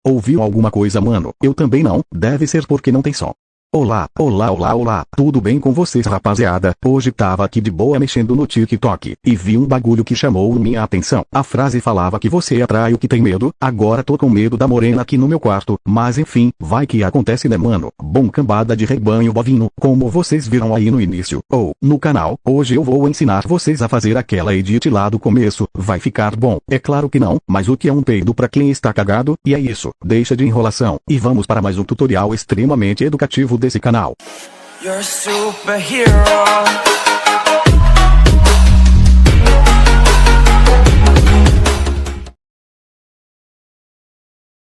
Ouviu alguma coisa, mano? Eu também não, deve ser porque não tem som. Olá, tudo bem com vocês, rapaziada? Hoje tava aqui de boa mexendo no TikTok, e vi um bagulho que chamou minha atenção. A frase falava que você atrai o que tem medo, agora tô com medo da morena aqui no meu quarto, mas enfim, vai que acontece, né, mano? Bom, cambada de rebanho bovino, como vocês viram aí no início, ou no canal, hoje eu vou ensinar vocês a fazer aquela edit lá do começo. Vai ficar bom? É claro que não, mas o que é um peido pra quem está cagado? E é isso, deixa de enrolação, e vamos para mais um tutorial extremamente educativo desse canal. You're a superhero.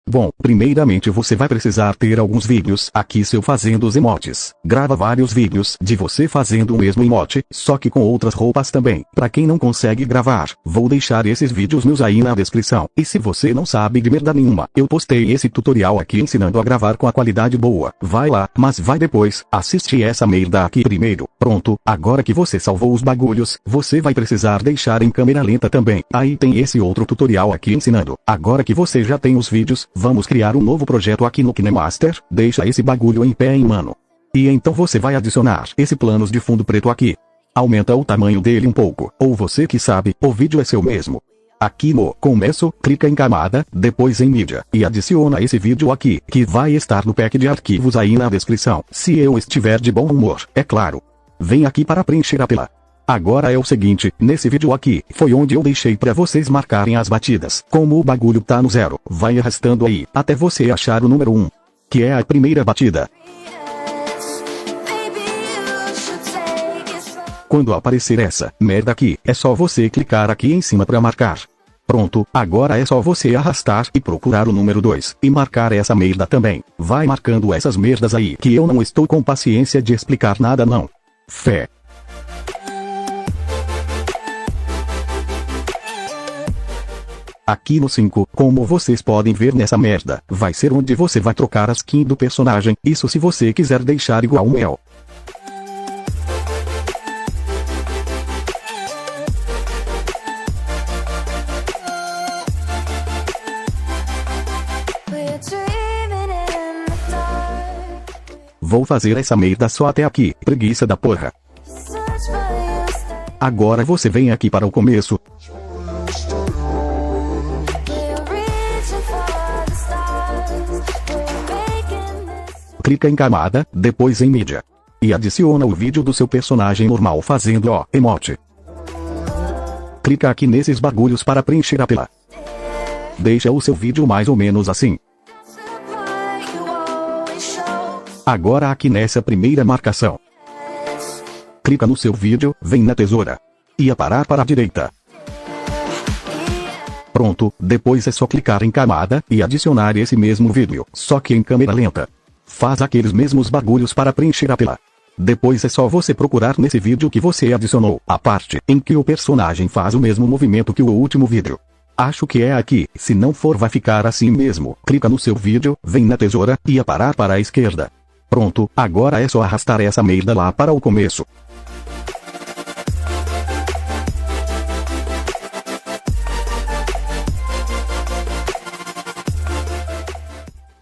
Bom, primeiramente você vai precisar ter alguns vídeos aqui seu fazendo os emotes. Grava vários vídeos de você fazendo o mesmo emote, só que com outras roupas também. Pra quem não consegue gravar, vou deixar esses vídeos meus aí na descrição. E se você não sabe de merda nenhuma, eu postei esse tutorial aqui ensinando a gravar com a qualidade boa. Vai lá, mas vai depois, assiste essa merda aqui primeiro. Pronto, agora que você salvou os bagulhos, você vai precisar deixar em câmera lenta também. Aí tem esse outro tutorial aqui ensinando. Agora que você já tem os vídeos, vamos criar um novo projeto aqui no KineMaster, deixa esse bagulho em pé, hein, mano. E então você vai adicionar esse planos de fundo preto aqui. Aumenta o tamanho dele um pouco, ou você que sabe, o vídeo é seu mesmo. Aqui no começo, clica em camada, depois em mídia, e adiciona esse vídeo aqui, que vai estar no pack de arquivos aí na descrição, se eu estiver de bom humor, é claro. Vem aqui para preencher a tela. Agora é o seguinte, nesse vídeo aqui, foi onde eu deixei pra vocês marcarem as batidas. Como o bagulho tá no 0, vai arrastando aí, até você achar o número 1. Que é a primeira batida. Quando aparecer essa merda aqui, é só você clicar aqui em cima pra marcar. Pronto, agora é só você arrastar e procurar o número 2, e marcar essa merda também. Vai marcando essas merdas aí, que eu não estou com paciência de explicar nada não. Fé. Aqui no 5, como vocês podem ver nessa merda, vai ser onde você vai trocar a skin do personagem, isso se você quiser deixar igual o meu. Vou fazer essa merda só até aqui, preguiça da porra. Agora você vem aqui para o começo. Clica em camada, depois em mídia. E adiciona o vídeo do seu personagem normal fazendo o emote. Clica aqui nesses bagulhos para preencher a tela. Deixa o seu vídeo mais ou menos assim. Agora aqui nessa primeira marcação. Clica no seu vídeo, vem na tesoura. E aparar para a direita. Pronto, depois é só clicar em camada e adicionar esse mesmo vídeo, só que em câmera lenta. Faz aqueles mesmos bagulhos para preencher a tela. Depois é só você procurar nesse vídeo que você adicionou, a parte em que o personagem faz o mesmo movimento que o último vídeo. Acho que é aqui, se não for vai ficar assim mesmo. Clica no seu vídeo, vem na tesoura, e aparar para a esquerda. Pronto, agora é só arrastar essa merda lá para o começo.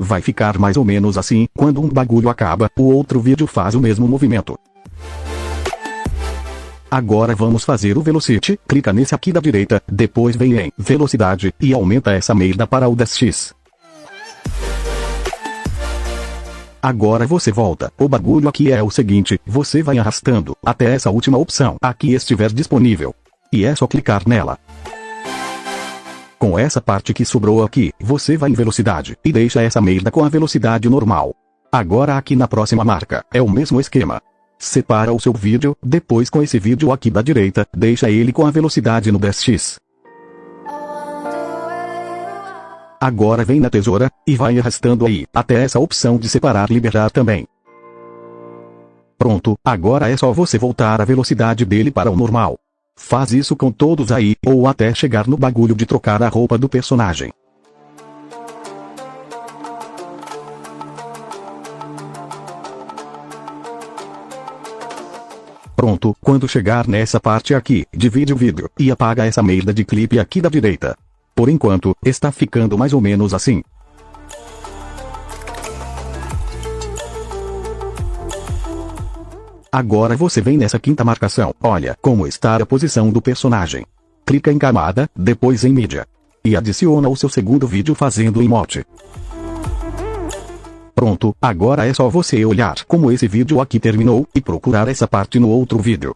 Vai ficar mais ou menos assim, quando um bagulho acaba, o outro vídeo faz o mesmo movimento. Agora vamos fazer o Velocity, clica nesse aqui da direita, depois vem em Velocidade, e aumenta essa merda para o 10x. Agora você volta, o bagulho aqui é o seguinte, você vai arrastando, até essa última opção aqui estiver disponível. E é só clicar nela. Com essa parte que sobrou aqui, você vai em velocidade, e deixa essa merda com a velocidade normal. Agora aqui na próxima marca, é o mesmo esquema. Separa o seu vídeo, depois com esse vídeo aqui da direita, deixa ele com a velocidade no 10x. Agora vem na tesoura, e vai arrastando aí, até essa opção de separar liberar também. Pronto, agora é só você voltar a velocidade dele para o normal. Faz isso com todos aí, ou até chegar no bagulho de trocar a roupa do personagem. Pronto, quando chegar nessa parte aqui, divide o vídeo, e apaga essa merda de clipe aqui da direita. Por enquanto, está ficando mais ou menos assim. Agora você vem nessa quinta marcação, olha como está a posição do personagem. Clica em camada, depois em mídia. E adiciona o seu segundo vídeo fazendo o emote. Pronto, agora é só você olhar como esse vídeo aqui terminou e procurar essa parte no outro vídeo.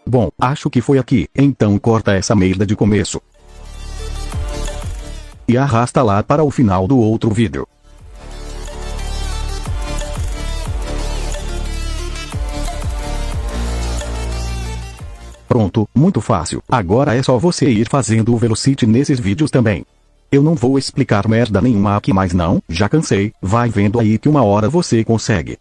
Bom, acho que foi aqui, então corta essa merda de começo. E arrasta lá para o final do outro vídeo. Pronto, muito fácil, agora é só você ir fazendo o Velocity nesses vídeos também. Eu não vou explicar merda nenhuma aqui mais não, já cansei, vai vendo aí que uma hora você consegue.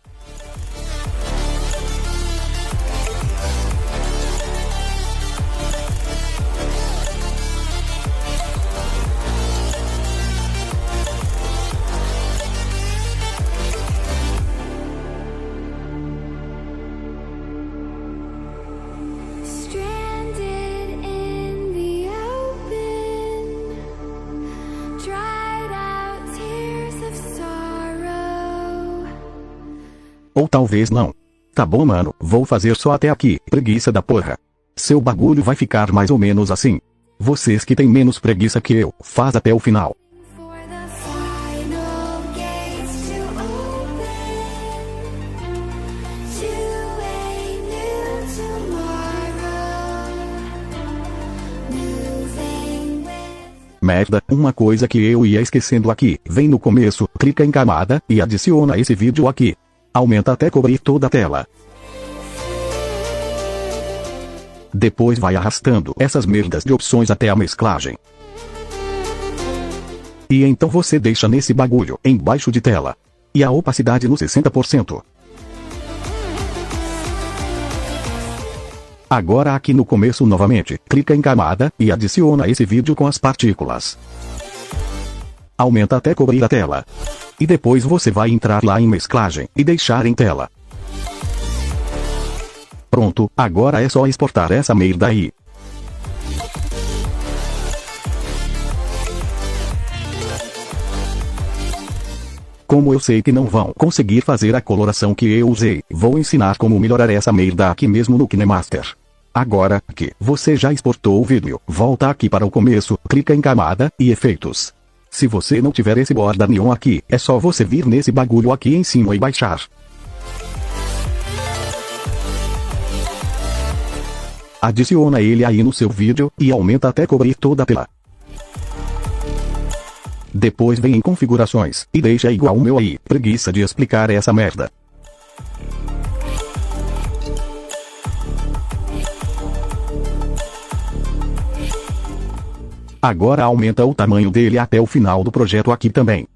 Ou talvez não. Tá bom mano, vou fazer só até aqui, preguiça da porra. Seu bagulho vai ficar mais ou menos assim. Vocês que têm menos preguiça que eu, faz até o final. Merda, uma coisa que eu ia esquecendo aqui, vem no começo, clica em camada, e adiciona esse vídeo aqui. Aumenta até cobrir toda a tela. Depois vai arrastando essas merdas de opções até a mesclagem. E então você deixa nesse bagulho, embaixo de tela. E a opacidade no 60%. Agora aqui no começo novamente, clica em camada, e adiciona esse vídeo com as partículas. Aumenta até cobrir a tela. E depois você vai entrar lá em mesclagem, e deixar em tela. Pronto, agora é só exportar essa merda aí. Como eu sei que não vão conseguir fazer a coloração que eu usei, vou ensinar como melhorar essa merda aqui mesmo no KineMaster. Agora que você já exportou o vídeo, volta aqui para o começo, clica em camada e efeitos. Se você não tiver esse borda neon aqui, é só você vir nesse bagulho aqui em cima e baixar. Adiciona ele aí no seu vídeo, e aumenta até cobrir toda a tela. Depois vem em configurações, e deixa igual o meu aí, preguiça de explicar essa merda. Agora aumenta o tamanho dele até o final do projeto aqui também.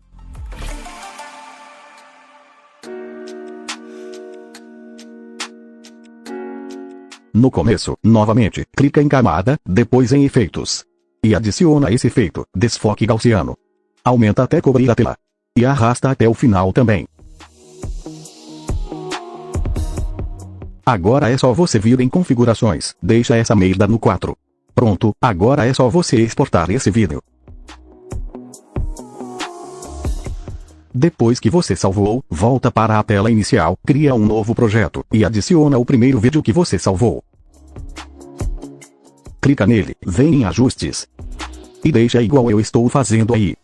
No começo, novamente, clica em camada, depois em efeitos. E adiciona esse efeito, desfoque gaussiano. Aumenta até cobrir a tela. E arrasta até o final também. Agora é só você vir em configurações, deixa essa merda no 4. Pronto, agora é só você exportar esse vídeo. Depois que você salvou, volta para a tela inicial, cria um novo projeto, e adiciona o primeiro vídeo que você salvou. Clica nele, vem em ajustes. E deixa igual eu estou fazendo aí.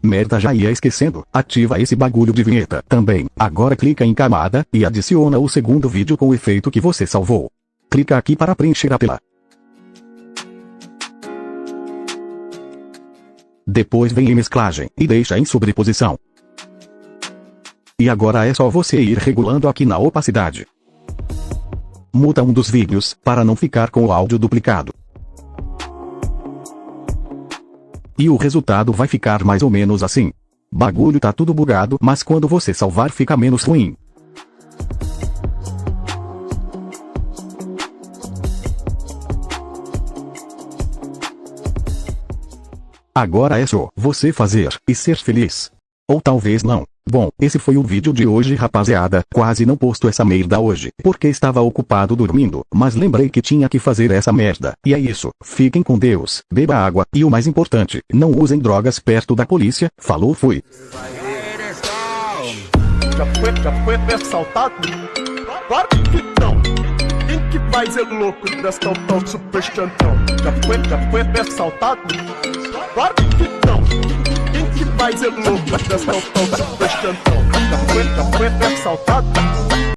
Merda, já ia esquecendo, ativa esse bagulho de vinheta também. Agora clica em camada, e adiciona o segundo vídeo com o efeito que você salvou. Clica aqui para preencher a tela. Depois vem em mesclagem, e deixa em sobreposição. E agora é só você ir regulando aqui na opacidade. Muta um dos vídeos, para não ficar com o áudio duplicado. E o resultado vai ficar mais ou menos assim. Bagulho tá tudo bugado, mas quando você salvar fica menos ruim. Agora é só você fazer e ser feliz. Ou talvez não. Bom, esse foi o vídeo de hoje, rapaziada. Quase não posto essa merda hoje, porque estava ocupado dormindo, mas lembrei que tinha que fazer essa merda. E é isso, fiquem com Deus, beba água, e o mais importante, não usem drogas perto da polícia. Falou, fui. Já foi assaltado? Claro que não. Quem que vai ser louco desta tal super chantão? Já foi assaltado? Claro que não. Quem que vai ser louco desta tal super chantão? Já foi assaltado?